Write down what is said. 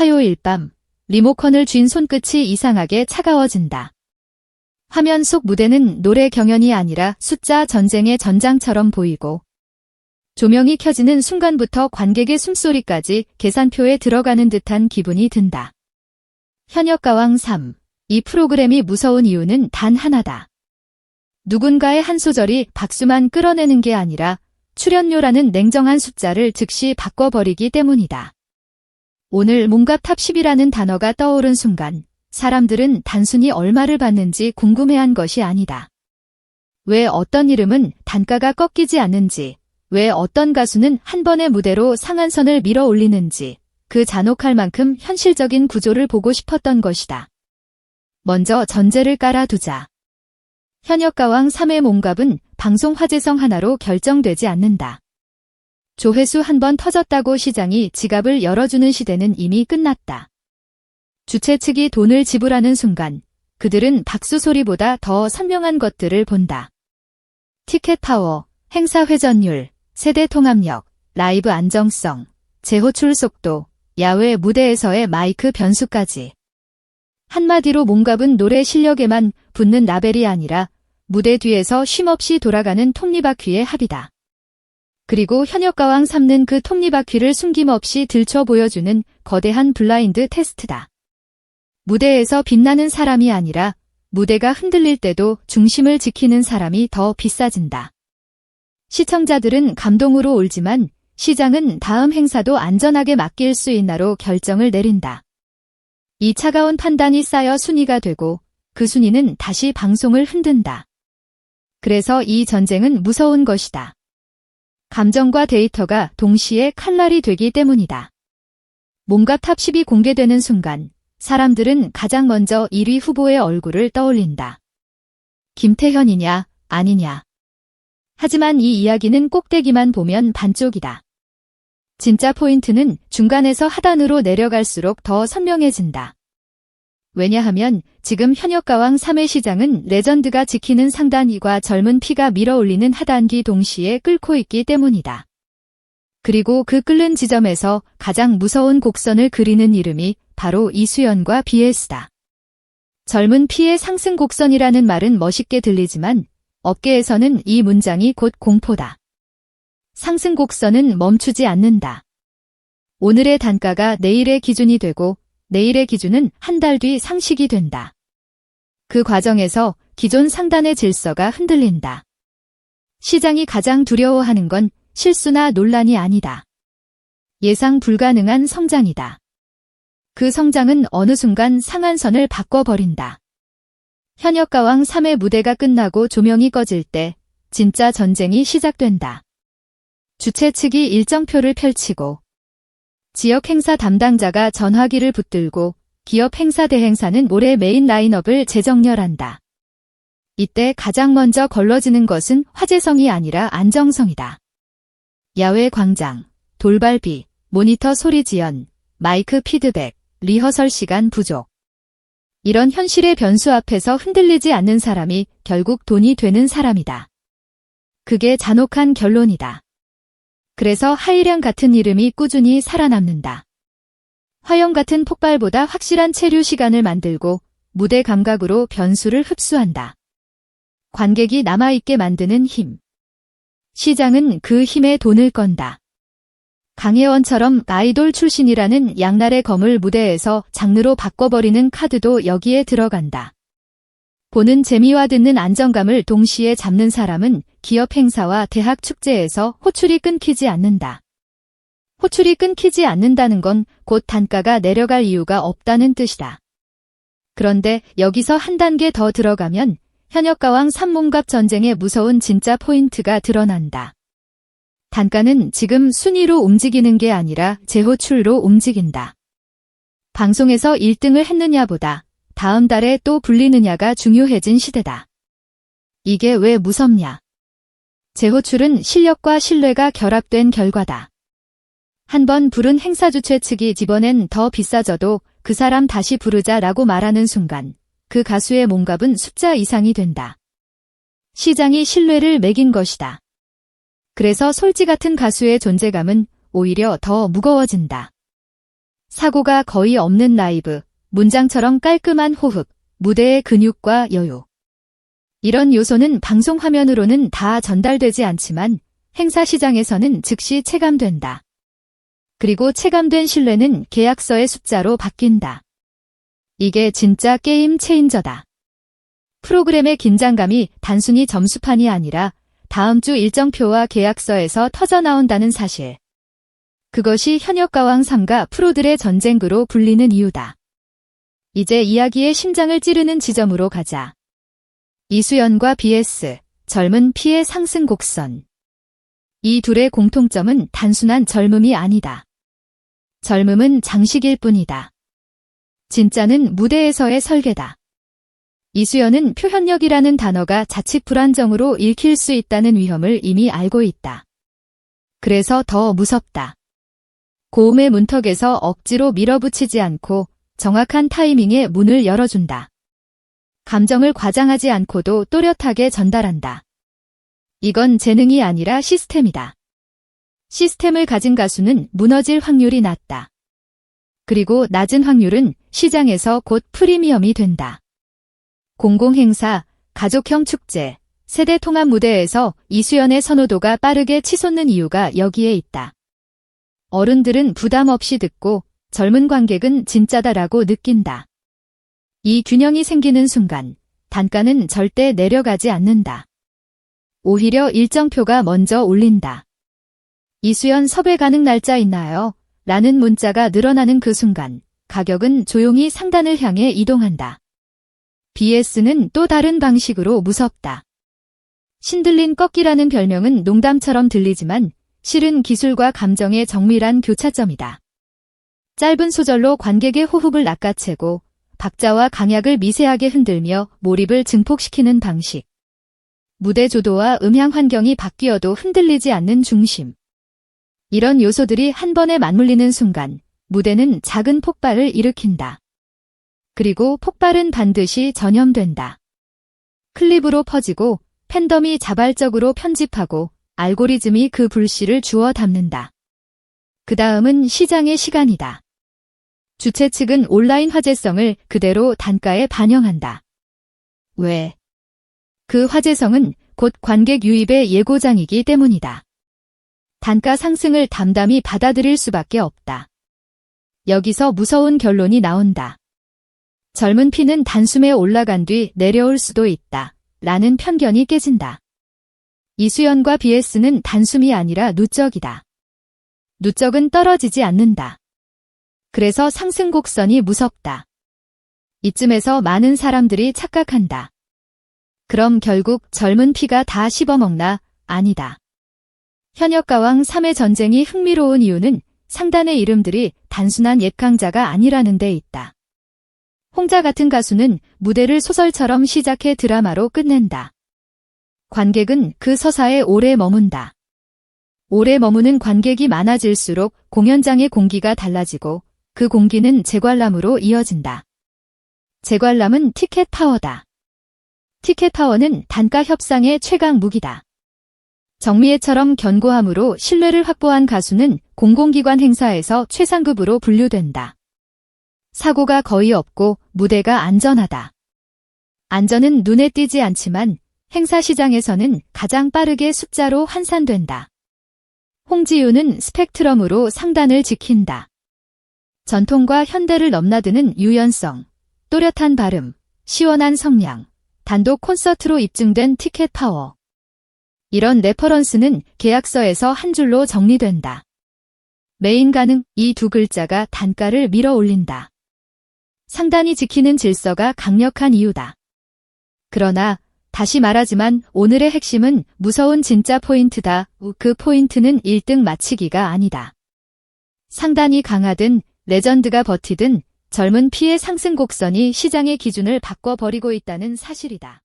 화요일 밤 리모컨을 쥔 손끝이 이상하게 차가워진다. 화면 속 무대는 노래 경연이 아니라 숫자 전쟁의 전장처럼 보이고 조명이 켜지는 순간부터 관객의 숨소리까지 계산표에 들어가는 듯한 기분이 든다. 현역가왕 3. 이 프로그램이 무서운 이유는 단 하나다. 누군가의 한 소절이 박수만 끌어내는 게 아니라 출연료라는 냉정한 숫자를 즉시 바꿔버리기 때문이다. 오늘 몸값 탑 10이라는 단어가 떠오른 순간 사람들은 단순히 얼마를 받는지 궁금해한 것이 아니다. 왜 어떤 이름은 단가가 꺾이지 않는지, 왜 어떤 가수는 한 번의 무대로 상한선을 밀어 올리는지 그 잔혹할 만큼 현실적인 구조를 보고 싶었던 것이다. 먼저 전제를 깔아두자. 현역가왕 3의 몸값은 방송 화제성 하나로 결정되지 않는다. 조회수 한 번 터졌다고 시장이 지갑을 열어주는 시대는 이미 끝났다. 주최 측이 돈을 지불하는 순간 그들은 박수 소리보다 더 선명한 것들을 본다. 티켓 파워, 행사 회전율, 세대 통합력, 라이브 안정성, 재호출 속도, 야외 무대에서의 마이크 변수까지. 한마디로 몸값은 노래 실력에만 붙는 라벨이 아니라 무대 뒤에서 쉼없이 돌아가는 톱니바퀴의 합이다. 그리고 현역가왕 3는 그 톱니바퀴를 숨김없이 들춰 보여주는 거대한 블라인드 테스트다. 무대에서 빛나는 사람이 아니라 무대가 흔들릴 때도 중심을 지키는 사람이 더 비싸진다. 시청자들은 감동으로 울지만 시장은 다음 행사도 안전하게 맡길 수 있나로 결정을 내린다. 이 차가운 판단이 쌓여 순위가 되고 그 순위는 다시 방송을 흔든다. 그래서 이 전쟁은 무서운 것이다. 감정과 데이터가 동시에 칼날이 되기 때문이다. 몸값 탑 10이 공개되는 순간 사람들은 가장 먼저 1위 후보의 얼굴을 떠올린다. 김태현이냐, 아니냐. 하지만 이 이야기는 꼭대기만 보면 반쪽이다. 진짜 포인트는 중간에서 하단으로 내려갈수록 더 선명해진다. 왜냐하면 지금 현역가왕 3의 시장은 레전드가 지키는 상단위과 젊은 피가 밀어올리는 하단기 동시에 끓고 있기 때문이다. 그리고 그 끓는 지점에서 가장 무서운 곡선을 그리는 이름이 바로 이수연과 BS다. 젊은 피의 상승 곡선이라는 말은 멋있게 들리지만 업계에서는 이 문장이 곧 공포다. 상승 곡선은 멈추지 않는다. 오늘의 단가가 내일의 기준이 되고 내일의 기준은 한 달 뒤 상식이 된다. 그 과정에서 기존 상단의 질서가 흔들린다. 시장이 가장 두려워하는 건 실수나 논란이 아니다. 예상 불가능한 성장이다. 그 성장은 어느 순간 상한선을 바꿔버린다. 현역가왕 3의 무대가 끝나고 조명이 꺼질 때 진짜 전쟁이 시작된다. 주최 측이 일정표를 펼치고 지역 행사 담당자가 전화기를 붙들고 기업 행사 대행사는 올해 메인 라인업을 재정렬한다. 이때 가장 먼저 걸러지는 것은 화제성이 아니라 안정성이다. 야외 광장, 돌발비, 모니터 소리 지연, 마이크 피드백, 리허설 시간 부족. 이런 현실의 변수 앞에서 흔들리지 않는 사람이 결국 돈이 되는 사람이다. 그게 잔혹한 결론이다. 그래서 하이량 같은 이름이 꾸준히 살아남는다. 화염 같은 폭발보다 확실한 체류 시간을 만들고 무대 감각으로 변수를 흡수한다. 관객이 남아있게 만드는 힘. 시장은 그 힘에 돈을 건다. 강혜원처럼 아이돌 출신이라는 양날의 검을 무대에서 장르로 바꿔버리는 카드도 여기에 들어간다. 보는 재미와 듣는 안정감을 동시에 잡는 사람은 기업 행사와 대학 축제에서 호출이 끊기지 않는다. 호출이 끊기지 않는다는 건 곧 단가가 내려갈 이유가 없다는 뜻이다. 그런데 여기서 한 단계 더 들어가면 현역가왕 3 몸값 전쟁의 무서운 진짜 포인트가 드러난다. 단가는 지금 순위로 움직이는 게 아니라 재호출로 움직인다. 방송에서 1등을 했느냐보다 다음 달에 또 불리느냐가 중요해진 시대다. 이게 왜 무섭냐? 재호출은 실력과 신뢰가 결합된 결과다. 한 번 부른 행사 주최 측이 이번엔 더 비싸져도 그 사람 다시 부르자라고 말하는 순간 그 가수의 몸값은 숫자 이상이 된다. 시장이 신뢰를 매긴 것이다. 그래서 솔지 같은 가수의 존재감은 오히려 더 무거워진다. 사고가 거의 없는 라이브, 문장처럼 깔끔한 호흡, 무대의 근육과 여유. 이런 요소는 방송 화면으로는 다 전달되지 않지만 행사 시장에서는 즉시 체감된다. 그리고 체감된 신뢰는 계약서의 숫자로 바뀐다. 이게 진짜 게임 체인저다. 프로그램의 긴장감이 단순히 점수판이 아니라 다음 주 일정표와 계약서에서 터져나온다는 사실. 그것이 현역가왕 3가 프로들의 전쟁으로 불리는 이유다. 이제 이야기의 심장을 찌르는 지점으로 가자. 이수연과 BS, 젊은 피의 상승 곡선. 이 둘의 공통점은 단순한 젊음이 아니다. 젊음은 장식일 뿐이다. 진짜는 무대에서의 설계다. 이수연은 표현력이라는 단어가 자칫 불안정으로 읽힐 수 있다는 위험을 이미 알고 있다. 그래서 더 무섭다. 고음의 문턱에서 억지로 밀어붙이지 않고 정확한 타이밍에 문을 열어준다. 감정을 과장하지 않고도 또렷하게 전달한다. 이건 재능이 아니라 시스템이다. 시스템을 가진 가수는 무너질 확률이 낮다. 그리고 낮은 확률은 시장에서 곧 프리미엄이 된다. 공공행사, 가족형 축제, 세대 통합 무대에서 이수연의 선호도가 빠르게 치솟는 이유가 여기에 있다. 어른들은 부담 없이 듣고 젊은 관객은 진짜다라고 느낀다. 이 균형이 생기는 순간 단가는 절대 내려가지 않는다. 오히려 일정표가 먼저 올린다. 이수연 섭외 가능 날짜 있나요? 라는 문자가 늘어나는 그 순간 가격은 조용히 상단을 향해 이동한다. BS는 또 다른 방식으로 무섭다. 신들린 꺾기라는 별명은 농담처럼 들리지만 실은 기술과 감정의 정밀한 교차점이다. 짧은 소절로 관객의 호흡을 낚아채고 박자와 강약을 미세하게 흔들며 몰입을 증폭시키는 방식. 무대 조도와 음향 환경이 바뀌어도 흔들리지 않는 중심. 이런 요소들이 한 번에 맞물리는 순간 무대는 작은 폭발을 일으킨다. 그리고 폭발은 반드시 전염된다. 클립으로 퍼지고 팬덤이 자발적으로 편집하고 알고리즘이 그 불씨를 주워 담는다. 그 다음은 시장의 시간이다. 주최 측은 온라인 화제성을 그대로 단가에 반영한다. 왜? 그 화제성은 곧 관객 유입의 예고장이기 때문이다. 단가 상승을 담담히 받아들일 수밖에 없다. 여기서 무서운 결론이 나온다. 젊은 피는 단숨에 올라간 뒤 내려올 수도 있다. 라는 편견이 깨진다. 이수연과 BS는 단숨이 아니라 누적이다. 누적은 떨어지지 않는다. 그래서 상승 곡선이 무섭다. 이쯤에서 많은 사람들이 착각한다. 그럼 결국 젊은 피가 다 씹어먹나? 아니다. 현역가왕 3의 전쟁이 흥미로운 이유는 상단의 이름들이 단순한 옛 강자가 아니라는 데 있다. 홍자 같은 가수는 무대를 소설처럼 시작해 드라마로 끝낸다. 관객은 그 서사에 오래 머문다. 오래 머무는 관객이 많아질수록 공연장의 공기가 달라지고 그 공기는 재관람으로 이어진다. 재관람은 티켓 파워다. 티켓 파워는 단가 협상의 최강 무기다. 정미애처럼 견고함으로 신뢰를 확보한 가수는 공공기관 행사에서 최상급으로 분류된다. 사고가 거의 없고 무대가 안전하다. 안전은 눈에 띄지 않지만 행사 시장에서는 가장 빠르게 숫자로 환산된다. 홍지유는 스펙트럼으로 상단을 지킨다. 전통과 현대를 넘나드는 유연성, 또렷한 발음, 시원한 성량, 단독 콘서트로 입증된 티켓 파워. 이런 레퍼런스는 계약서에서 한 줄로 정리된다. 메인 가능, 이 두 글자가 단가를 밀어 올린다. 상단이 지키는 질서가 강력한 이유다. 그러나 다시 말하지만 오늘의 핵심은 무서운 진짜 포인트다. 그 포인트는 1등 맞히기가 아니다. 상단이 강하든 레전드가 버티든 젊은 피의 상승 곡선이 시장의 기준을 바꿔버리고 있다는 사실이다.